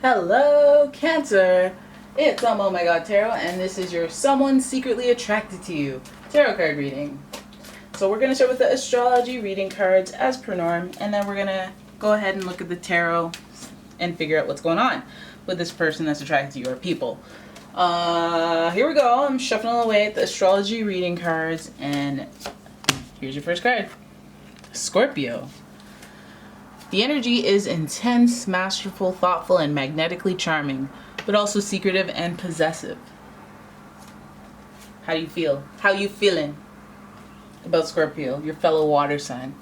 Hello, Cancer. It's umomgtarot, and this is your Someone Secretly Attracted to You tarot card reading. So we're going to start with the astrology reading cards as per norm, and then we're going to go ahead and look at the tarot and figure out what's going on with this person that's attracted to you or people. Here we go. I'm shuffling away at the astrology reading cards, and here's your first card. Scorpio. The energy is intense, masterful, thoughtful, and magnetically charming, but also secretive and possessive. How do you feel? How you feeling about Scorpio, your fellow water sign?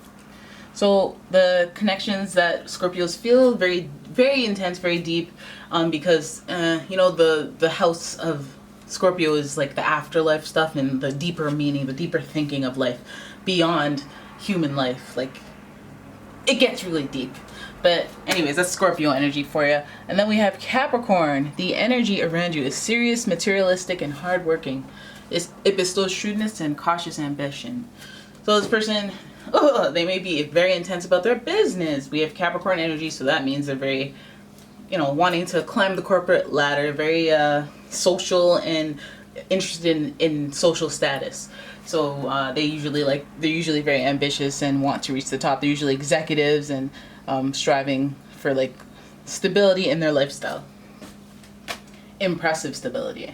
So the connections that Scorpios feel very, very intense, very deep, because the house of Scorpio is like the afterlife stuff and the deeper meaning, the deeper thinking of life beyond human life. Like, it gets really deep. But anyways, that's Scorpio energy for you. And then we have Capricorn. The energy around you is serious, materialistic, and hardworking. It bestows shrewdness and cautious ambition. So this person, they may be very intense about their business. We have Capricorn energy, so that means they're very, wanting to climb the corporate ladder, very social and interested in social status. So they're usually very ambitious and want to reach the top. They're usually executives and striving for like stability in their lifestyle. Impressive stability.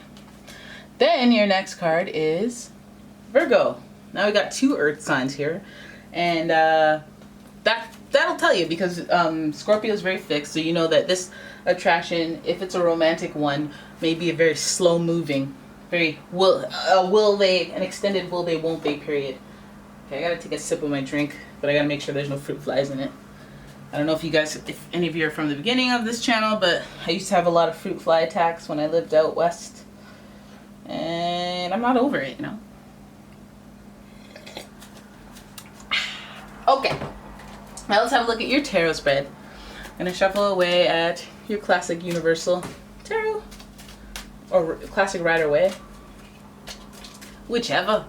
Then your next card is Virgo. Now we got two earth signs here, and that'll tell you, because Scorpio is very fixed, so you know that this attraction, if it's a romantic one, may be a very slow moving, very an extended will they won't they period. Okay, I gotta take a sip of my drink, but I gotta make sure there's no fruit flies in it. I don't know if any of you are from the beginning of this channel, but I used to have a lot of fruit fly attacks when I lived out west, and I'm not over it, Okay, now let's have a look at your tarot spread. I'm gonna shuffle away at your classic universal tarot, or classic Rider-Waite, whichever.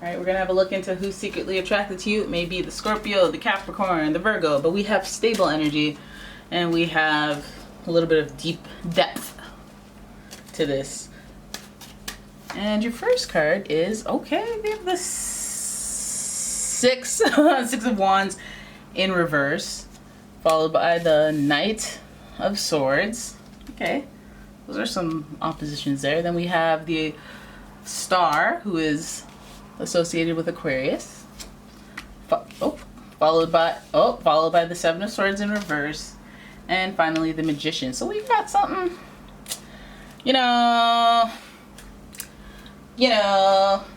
Alright, we're gonna have a look into who's secretly attracted to you. It may be the Scorpio, the Capricorn, the Virgo, but we have stable energy, and we have a little bit of deep depth to this. And your first card is, okay, we have the six of Wands in reverse, followed by the Knight of Swords. Okay, those are some oppositions there. Then we have the Star, who is associated with Aquarius, followed by the Seven of Swords in reverse, and finally the Magician. So we've got something,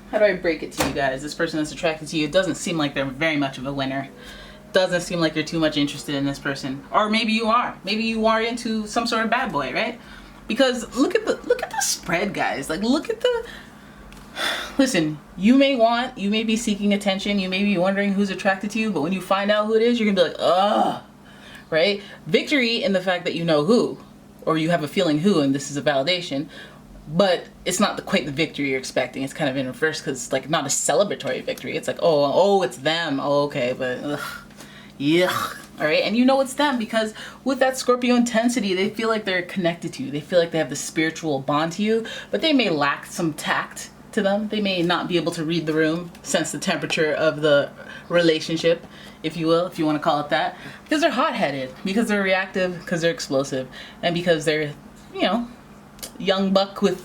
how do I break it to you guys? This person that's attracted to you, it doesn't seem like they're very much of a winner. Doesn't seem like you're too much interested in this person. Or maybe you are. Maybe you are into some sort of bad boy, right? Because look at the spread, guys. Like, look at the... Listen, you may be seeking attention, you may be wondering who's attracted to you, but when you find out who it is, you're gonna be like, ugh, right? Victory in the fact that you know who, or you have a feeling who, and this is a validation, but it's not quite the victory you're expecting. It's kind of in reverse, because it's like not a celebratory victory. It's like, oh, it's them. Oh, okay, but ugh, yuck. All right, and you know it's them because with that Scorpio intensity, they feel like they're connected to you. They feel like they have the spiritual bond to you, but they may lack some tact to them. They may not be able to read the room, sense the temperature of the relationship, if you will, if you want to call it that, because they're hot-headed, because they're reactive, because they're explosive, and because they're, young buck with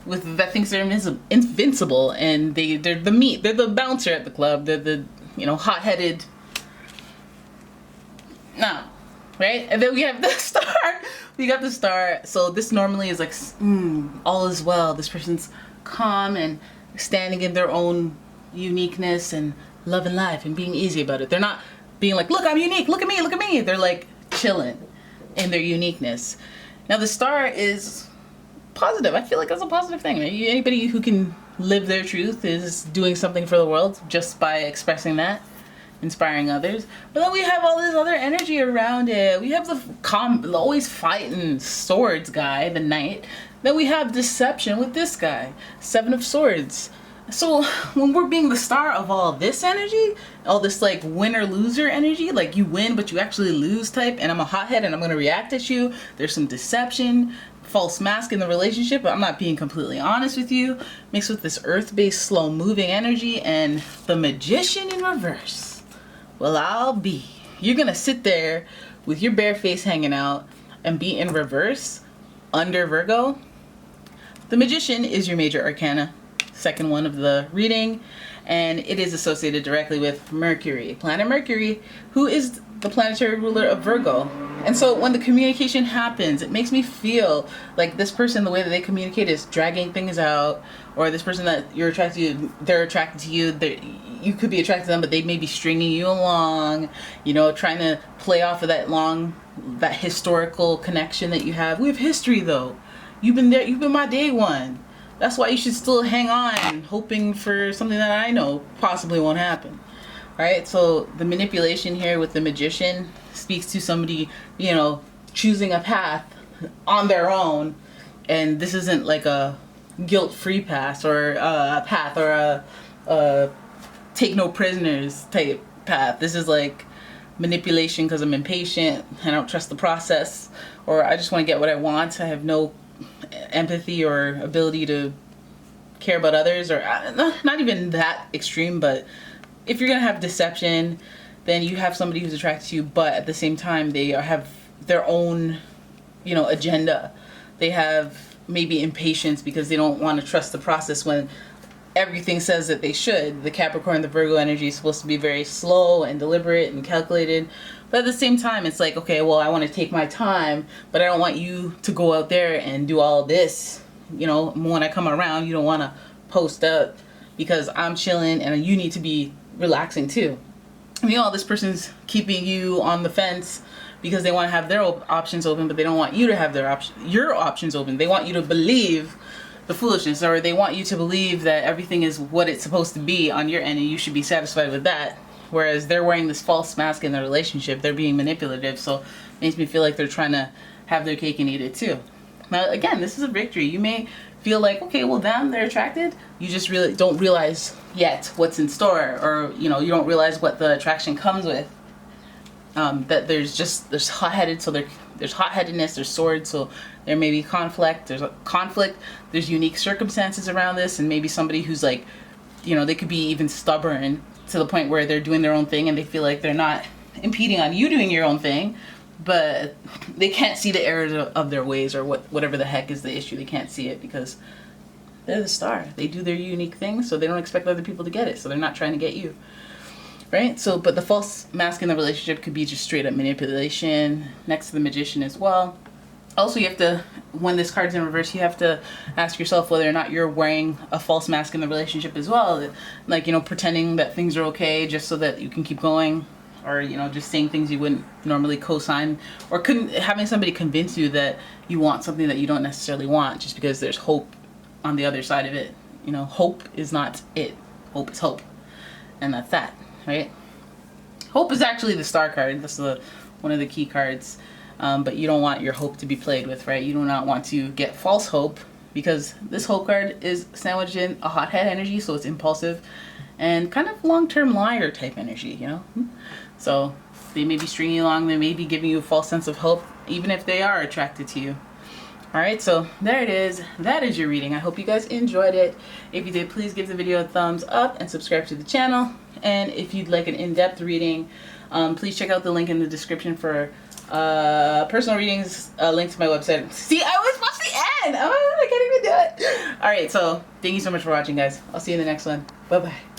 that thinks they're invincible, and they're the meat, they're the bouncer at the club, they're the hot-headed. No, right? And then we have the Star. We got the Star. So this normally is like, all is well. This person's calm and standing in their own uniqueness and loving life and being easy about it. They're not being like, look, I'm unique. Look at me. Look at me. They're like chilling in their uniqueness. Now the Star is positive. I feel like that's a positive thing. Anybody who can live their truth is doing something for the world just by expressing that, inspiring others. But then we have all this other energy around it. We have the always fighting swords guy, the Knight. Then we have deception with this guy, Seven of Swords. So when we're being the star of all this energy, all this like winner loser energy, like you win but you actually lose type, and I'm a hothead and I'm gonna react at you. There's some deception, false mask in the relationship, but I'm not being completely honest with you. Mixed with this earth-based slow moving energy and the Magician in reverse. Well, I'll be. You're gonna sit there with your bare face hanging out and be in reverse under Virgo. The Magician is your major arcana, second one of the reading, and it is associated directly with Mercury, planet Mercury, who is the planetary ruler of Virgo. And so when the communication happens, it makes me feel like this person, the way that they communicate is dragging things out, or this person that you're attracted to, they're attracted to you, you could be attracted to them, but they may be stringing you along, you know, trying to play off of that historical connection that you have. We have history though. You've been there, you've been my day one. That's why you should still hang on, hoping for something that I know possibly won't happen. Right? So the manipulation here with the Magician speaks to somebody, you know, choosing a path on their own. And this isn't like a guilt-free path or a path or a take no prisoners type path. This is like manipulation because I'm impatient, I don't trust the process, or I just want to get what I want. I have no empathy or ability to care about others, or not even that extreme, but if you're gonna have deception, then you have somebody who's attracted to you, but at the same time they have their own, you know, agenda. They have maybe impatience because they don't want to trust the process when everything says that they should. The Capricorn, the Virgo energy is supposed to be very slow and deliberate and calculated, but at the same time it's like, okay, well, I want to take my time, but I don't want you to go out there and do all this, you know. When I come around, you don't want to post up because I'm chilling and you need to be relaxing too. I mean, this person's keeping you on the fence because they want to have their options open, but they don't want you to have your options open. They want you to believe the foolishness, or they want you to believe that everything is what it's supposed to be on your end and you should be satisfied with that. Whereas they're wearing this false mask in their relationship. They're being manipulative, so it makes me feel like they're trying to have their cake and eat it too. Now, again, this is a victory. You may feel like, okay, well, they're attracted. You just really don't realize yet what's in store, or, you know, you don't realize what the attraction comes with. That there's hot-headed, so there's hot-headedness, there's swords, so there may be conflict. There's unique circumstances around this, and maybe somebody who's like, you know, they could be even stubborn to the point where they're doing their own thing and they feel like they're not impeding on you doing your own thing, but they can't see the errors of their ways, or whatever the heck is the issue. They can't see it because they're the star. They do their unique thing, so they don't expect other people to get it, so they're not trying to get you. Right? So, but the false mask in the relationship could be just straight up manipulation next to the Magician as well. Also, you have to, when this card's in reverse, you have to ask yourself whether or not you're wearing a false mask in the relationship as well. Like, you know, pretending that things are okay just so that you can keep going, or, you know, just saying things you wouldn't normally co-sign, or having somebody convince you that you want something that you don't necessarily want just because there's hope on the other side of it. You know, hope is not it. Hope is hope. And that's that. Right? Hope is actually the star card. That's one of the key cards. But you don't want your hope to be played with, right? You do not want to get false hope, because this hope card is sandwiched in a hothead energy, so it's impulsive and kind of long-term liar type energy, you know? So they may be stringing you along, they may be giving you a false sense of hope, even if they are attracted to you. Alright, so there it is. That is your reading. I hope you guys enjoyed it. If you did, please give the video a thumbs up and subscribe to the channel. And if you'd like an in-depth reading, please check out the link in the description for personal readings, a link to my website. See, I always watch the end! Oh, I can't even do it! Alright, so thank you so much for watching, guys. I'll see you in the next one. Bye-bye.